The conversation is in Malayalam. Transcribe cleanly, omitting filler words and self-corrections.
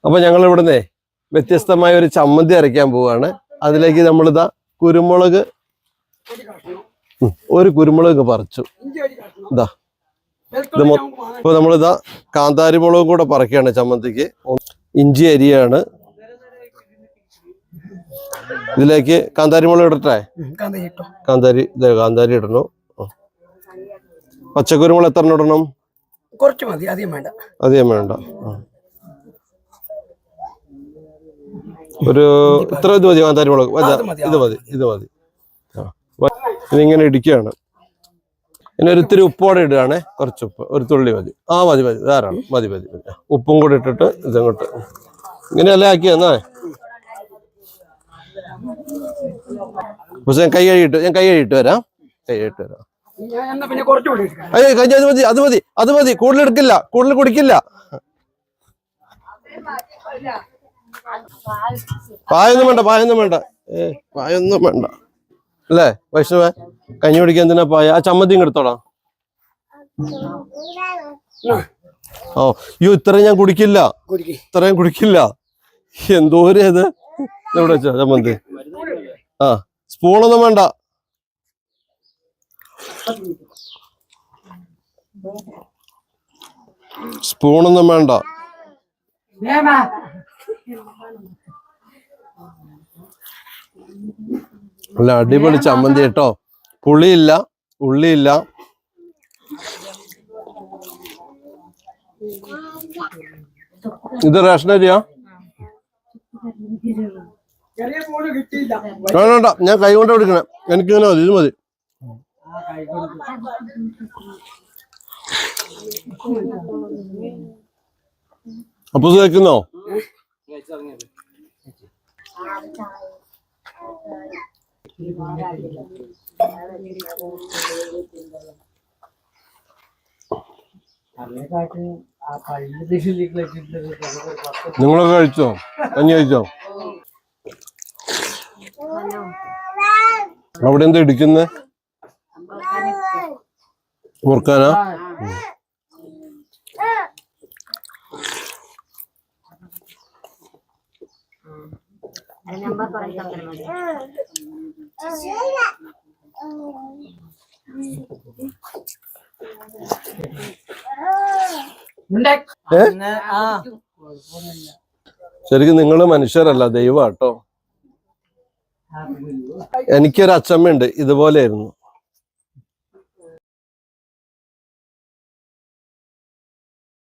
അപ്പൊ ഞങ്ങൾ ഇവിടുന്ന് വ്യത്യസ്തമായ ഒരു ചമ്മന്തി അരയ്ക്കാൻ പോവാണ്. അതിലേക്ക് നമ്മളിതാ കുരുമുളക്, ഒരു കുരുമുളക് പറിച്ചു. ഇതാ ഇപ്പൊ നമ്മളിതാ കാന്താരി മുളകും കൂടെ പറിക്കുകയാണ് ചമ്മന്തിക്ക്. ഇഞ്ചി അരിയാണ്. ഇതിലേക്ക് കാന്താരി മുളക് ഇടട്ടെ? കാന്താരി ഇടണോ? പച്ചക്കുരുമുളക് എത്ര ഇടണം? കുറച്ച് മതി, അധികം വേണ്ട. അധികം വേണ്ട. ഒരു ഇത്ര ഇത് മതി. കാന്താരി മുളക് ഇത് മതി. ഇതിങ്ങനെ ഇടിക്കുകയാണ്. പിന്നെ ഒരു ഇത്തിരി ഉപ്പോടെ ഇടുകയാണ്. കുറച്ച് ഉപ്പ്, ഒരു തുള്ളി മതി. മതി ധാരാളം മതി. ഉപ്പും കൂടെ ഇട്ടിട്ട് ഇതങ്ങോട്ട് ഇങ്ങനെയല്ലേ ആക്കി തന്നേ. പക്ഷെ ഞാൻ കൈ കഴുകിയിട്ട് വരാം. അത് മതി. കൂടുതൽ എടുക്കില്ല, കൂടുതൽ കുടിക്കില്ല. പായൊന്നും വേണ്ട. പായൊന്നും വേണ്ട അല്ലേ വൈഷ്ണവ? കഞ്ഞി കുടിക്കാൻ എന്തിനാ പായ? ആ ചമ്മന്തിയും എടുത്തോളാം. ഇത്രയും ഞാൻ കുടിക്കില്ല. എന്തോരം അത് എവിടെ വെച്ചാ ചമ്മന്തി? സ്പൂണൊന്നും വേണ്ട. നല്ല അടിപൊളി ചമ്മന്തി കേട്ടോ. പുളിയില്ല, ഉള്ളിയില്ല. ഇത് റേഷൻ അരിയാ? വേണ്ട, ഞാൻ കൈ കൊണ്ട് എടുക്കണേ. എനിക്കിങ്ങനെ മതി, ഇത് മതി. അപ്പൊ കേൾക്കുന്നോ? നിങ്ങളൊക്കെ കഴിച്ചോ? കഞ്ഞി കഴിച്ചോ? അവിടെ എന്താ ഇടിക്കുന്നേ? മുറുക്കാനാ? ശരിക്കും നിങ്ങള് മനുഷ്യരല്ല, ദൈവമാട്ടോ. എനിക്കൊരു അച്ചമ്മയുണ്ട്, ഇതുപോലെയായിരുന്നു.